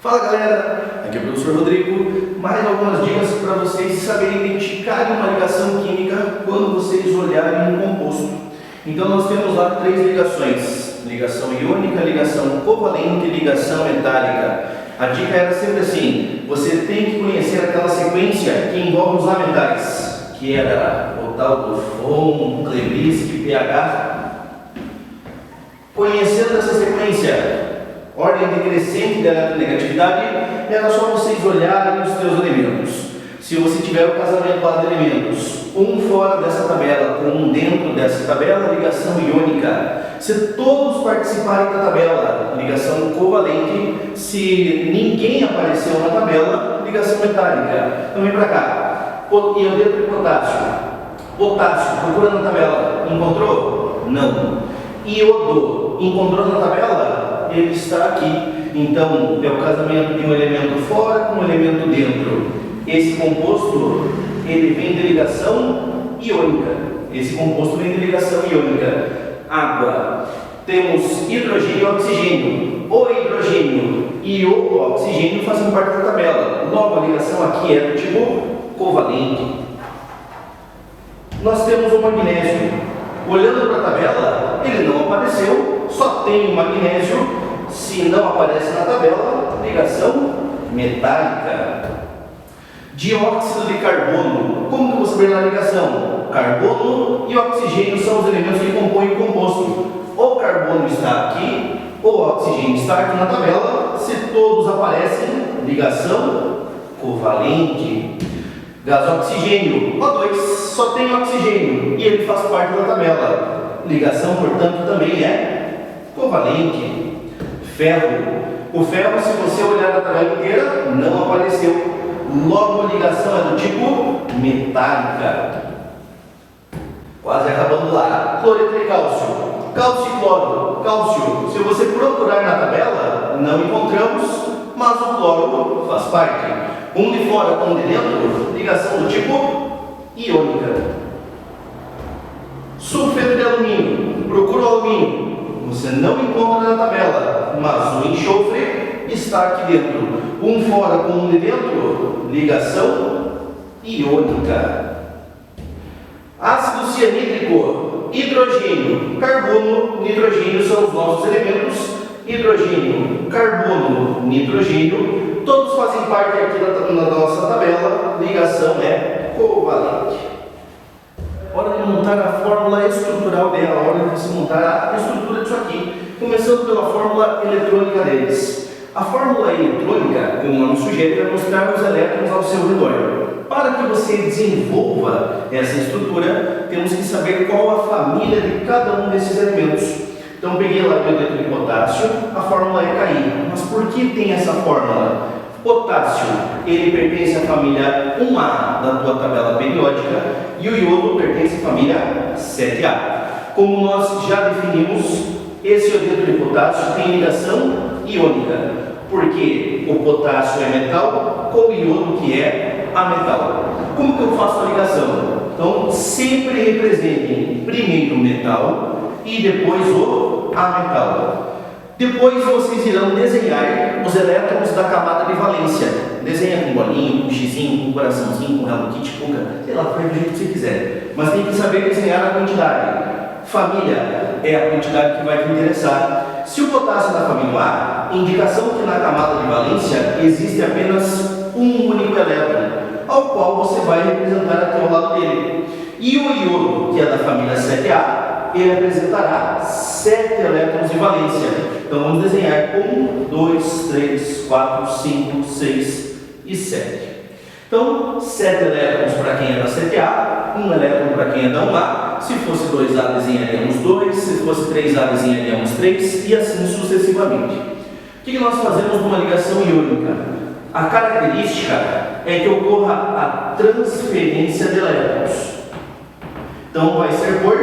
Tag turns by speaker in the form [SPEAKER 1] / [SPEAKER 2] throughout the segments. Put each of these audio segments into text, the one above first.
[SPEAKER 1] Fala galera, aqui é o professor Rodrigo, mais algumas dicas para vocês saberem identificar uma ligação química quando vocês olharem um composto. Então nós temos lá três ligações: ligação iônica, ligação covalente e ligação metálica. A dica era sempre assim: você tem que conhecer aquela sequência que envolve os amentais, que era o tal do FON, Clebrisky, pH. Conhecendo essa sequência, ordem decrescente da eletronegatividade, era só vocês olharem os seus elementos. Se você tiver o casamento lá de elementos, um fora dessa tabela com um dentro dessa tabela, ligação iônica. Se todos participarem da tabela, ligação covalente. Se ninguém apareceu na tabela, ligação metálica. Então vem para cá. Iodeto de potássio. Potássio, procura na tabela. Encontrou? Não. Iodo, encontrou na tabela? Ele está aqui. Então, é o casamento de um elemento fora com um elemento dentro. Esse composto, ele vem de ligação iônica. Esse composto vem de ligação iônica. Água. Temos hidrogênio e oxigênio. O hidrogênio e o oxigênio fazem parte da tabela. Logo, a ligação aqui é do tipo covalente. Nós temos o magnésio. Olhando para a tabela, ele não apareceu, só tem o magnésio. Se não aparece na tabela, ligação metálica. Dióxido de carbono. Como que você vê na ligação? Carbono e oxigênio são os elementos que compõem o composto. O carbono está aqui, o oxigênio está aqui na tabela. Se todos aparecem, ligação covalente. Gasoxigênio, O2, só tem oxigênio e ele faz parte da tabela. Ligação, portanto, também é covalente. Ferro. O ferro, se você olhar a tabela inteira, não apareceu. Logo, a ligação é do tipo metálica. Quase acabando lá. Cloreto de cálcio. Cálcio e cloro. Cálcio, se você procurar na tabela, não encontramos, mas o cloro faz parte. Um de fora com um de dentro, ligação do tipo iônica. Sulfeto de alumínio. Procura o alumínio. Você não encontra na tabela, mas o enxofre está aqui dentro. Um fora com um de dentro, ligação iônica. Ácido cianídrico, hidrogênio, carbono, nitrogênio são os nossos elementos. Hidrogênio, carbono, nitrogênio, todos fazem parte aqui na nossa tabela. Ligação é covalente. Hora de montar a fórmula estrutural dela, hora de você montar a estrutura disso aqui, começando pela fórmula eletrônica deles. A fórmula eletrônica, como o nome sugere, vai mostrar os elétrons ao seu redor. Para que você desenvolva essa estrutura, temos que saber qual a família de cada um desses elementos. Então, peguei lá o iodeto de potássio, a fórmula é KI. Mas por que tem essa fórmula? Potássio, ele pertence à família 1A da tua tabela periódica e o iodo pertence à família 7A. Como nós já definimos, esse iodeto de potássio tem ligação iônica, porque o potássio é metal com o iodo que é ametal. Como que eu faço a ligação? Então, sempre representem primeiro o metal e depois o ametal. Depois vocês irão desenhar os elétrons da camada de valência. Desenha com bolinho, com xizinho, com coraçãozinho, com Hello Kitty, sei lá, faz do jeito que você quiser. Mas tem que saber desenhar a quantidade. Família é a quantidade que vai te interessar. Se o potássio é da família A, indicação que na camada de valência existe apenas um único elétron, ao qual você vai representar aqui ao lado dele. E o iodo, que é da família 7A, ele apresentará 7 elétrons de valência. Então vamos desenhar 1, 2, 3, 4, 5, 6 e 7. Então, 7 elétrons para quem é da 7A, 1 elétron para quem é da 1A. Se fosse 2A, desenharíamos 2, se fosse 3A, desenharíamos 3 e assim sucessivamente. O que nós fazemos numa ligação iônica? A característica é que ocorra a transferência de elétrons. Então vai ser por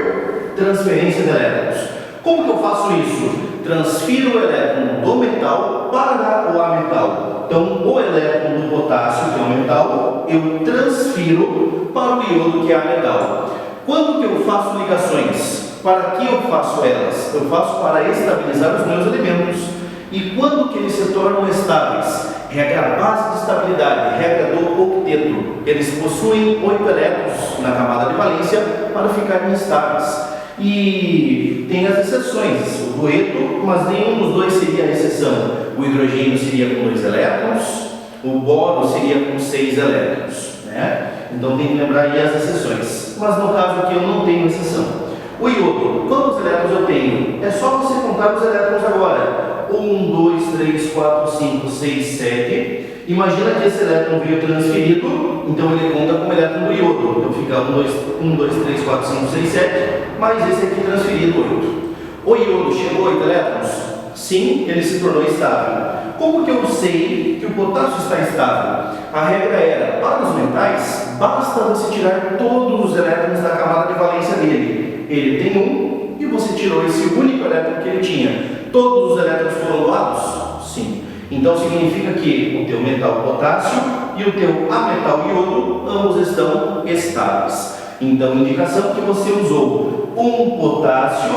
[SPEAKER 1] transferência de elétrons. Como que eu faço isso? Transfiro o elétron do metal para o ametal. Então, o elétron do potássio, que é o metal, eu transfiro para o iodo, que é ametal. Quando que eu faço ligações? Para que eu faço elas? Eu faço para estabilizar os meus elementos. E quando que eles se tornam estáveis? regra base de estabilidade, regra do octeto. Eles possuem 8 elétrons na camada de valência para ficarem estáveis. E tem as exceções, o dueto, mas nenhum dos dois seria a exceção. O hidrogênio seria com 2 elétrons, o boro seria com 6 elétrons, né? Então tem que lembrar aí as exceções. Mas no caso aqui eu não tenho exceção. O iodo, quantos elétrons eu tenho? É só você contar os elétrons agora. 1, 2, 3, 4, 5, 6, 7. Imagina que esse elétron veio transferido, então ele conta como elétron do iodo. Então fica 1, 2, 3, 4, 5, 6, 7, mais esse aqui transferido, 8. O iodo chegou a 8 elétrons? Sim, ele se tornou estável. Como que eu sei que o potássio está estável? A regra era, para os metais, basta você tirar todos os elétrons da camada de valência dele. Ele tem 1 e você tirou esse único elétron que ele tinha. Todos os elétrons foram doados? Sim. Então significa que o teu metal potássio e o teu ametal iodo, ambos estão estáveis. Então, indicação que você usou um potássio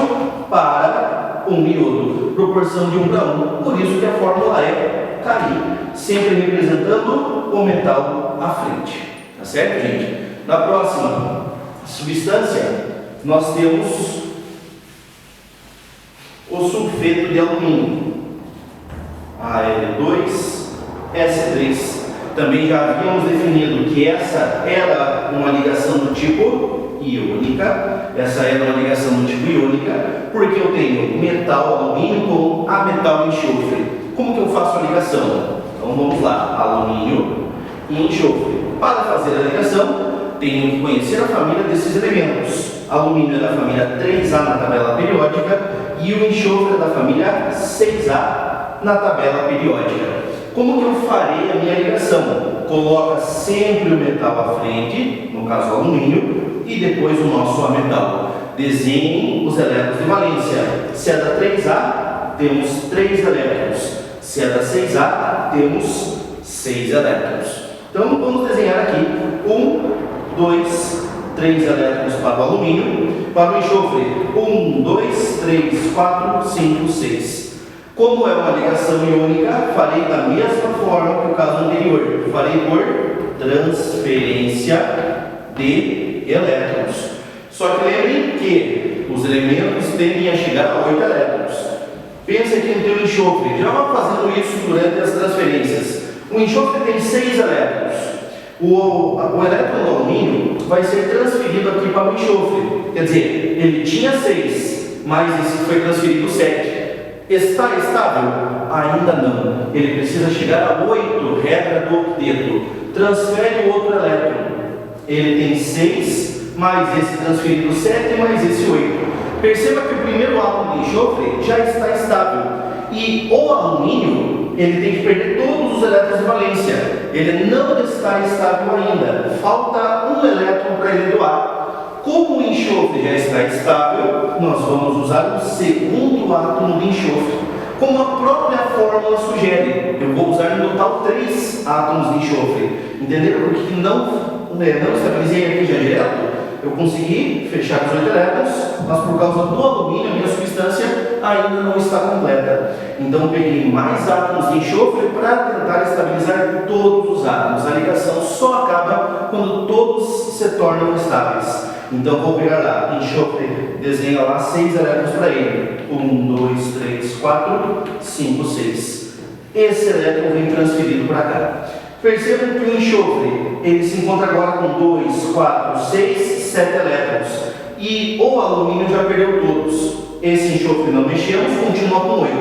[SPEAKER 1] para um iodo, proporção de 1 para 1. Por isso que a fórmula é Kali, sempre representando o metal à frente. Tá certo, gente? Na próxima substância, nós temos o sulfeto de alumínio, Al2S3. Também já havíamos definido que essa era uma ligação do tipo iônica. Essa era uma ligação do tipo iônica, porque eu tenho metal alumínio com ametal enxofre. Como que eu faço a ligação? Então vamos lá, alumínio e enxofre. Para fazer a ligação, tenho que conhecer a família desses elementos. Alumínio é da família 3A na tabela periódica e o enxofre é da família 6A na tabela periódica. Como que eu farei a minha ligação? Coloca sempre o metal à frente, no caso o alumínio, e depois o nosso ametal. Desenhem os elétrons de valência. Se é da 3A, temos 3 elétrons. Se é da 6A, temos 6 elétrons. Então vamos desenhar aqui 1, 2, 3 elétrons para o alumínio, para o enxofre 1, 2, 3, 4, 5, 6. Como é uma ligação iônica, farei da mesma forma que o caso anterior. Farei por transferência de elétrons. Só que lembrem que os elementos tendem a chegar a 8 elétrons. Pensa aqui no teu enxofre. Já vai fazendo isso durante as transferências. O enxofre tem 6 elétrons. O elétron do alumínio vai ser transferido aqui para o enxofre. Quer dizer, ele tinha 6, mas esse foi transferido 7. Está estável? Ainda não. Ele precisa chegar a 8, regra do octeto. Transfere o outro elétron. Ele tem 6, mais esse transferido 7, mais esse 8. Perceba que o primeiro átomo de enxofre já está estável. E o alumínio, ele tem que perder todos os elétrons de valência. Ele não está estável ainda. Falta um elétron para ele doar. Como o enxofre já está estável, nós vamos usar o segundo átomo de enxofre. Como a própria fórmula sugere, eu vou usar no total 3 átomos de enxofre. Entenderam por que não estabilizei aqui já direto? Eu consegui fechar os 8 elétrons, mas por causa do alumínio, a minha substância ainda não está completa. Então eu peguei mais átomos de enxofre para tentar estabilizar todos os átomos. A ligação só acaba quando todos se tornam estáveis. Então vou pegar lá, enxofre, desenha lá 6 elétrons para ele. 1, 2, 3, 4, 5, 6. Esse elétron vem transferido para cá. Percebam que o enxofre, ele se encontra agora com 2, 4, 6, 7 elétrons. E o alumínio já perdeu todos. Esse enxofre não mexemos, continua com 8.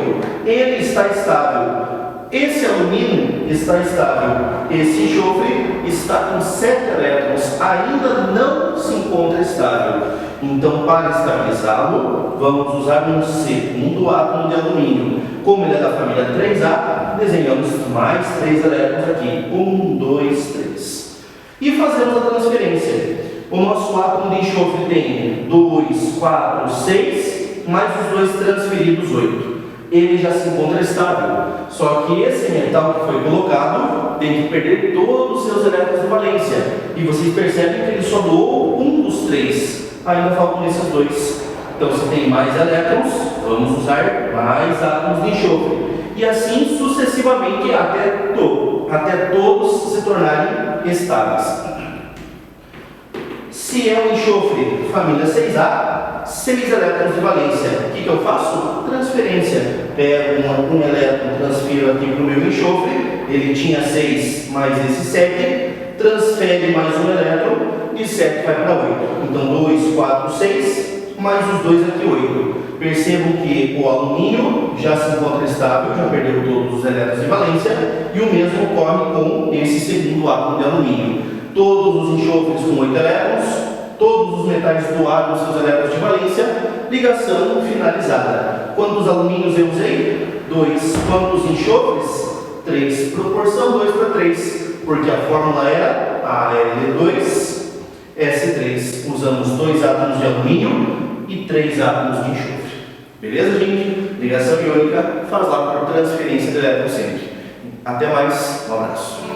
[SPEAKER 1] Ele está estável. Esse alumínio está estável. Esse enxofre está com 7 elétrons. Ainda não se encontra estável. Então, para estabilizá-lo, vamos usar um segundo átomo de alumínio. Como ele é da família 3A, desenhamos mais 3 elétrons aqui. 1, 2, 3. E fazemos a transferência. O nosso átomo de enxofre tem 2, 4, 6, mais os 2 transferidos, 8. Ele já se encontra estável. Só que esse metal que foi colocado tem que perder todos os seus elétrons de valência. E vocês percebem que ele só doou um dos 3. Ainda faltam esses 2. Então, se tem mais elétrons, vamos usar mais átomos de enxofre. E assim sucessivamente até todo. até todos se tornarem estáveis. Se é um enxofre família 6A, 6 elétrons de valência. O que eu faço? Transferência. Pego um elétron, transfiro aqui para o meu enxofre, ele tinha 6 mais esse 7, transfere mais um elétron, de 7 vai para 8. Então 2, 4, 6, mais os 2 aqui, 8. Percebam que o alumínio já se encontra estável, já perdeu todos os elétrons de valência, e o mesmo ocorre com esse segundo átomo de alumínio. Todos os enxofres com 8 elétrons, todos os metais doaram seus elétrons de valência, ligação finalizada. Quantos alumínios eu usei? 2. Quantos enxofres? 3. Proporção 2 para 3, porque a fórmula era Al2S3. Usamos 2 átomos de alumínio e 3 átomos de enxofre. Beleza, gente? Ligação iônica faz lá por transferência de elétron sempre. Até mais, um abraço.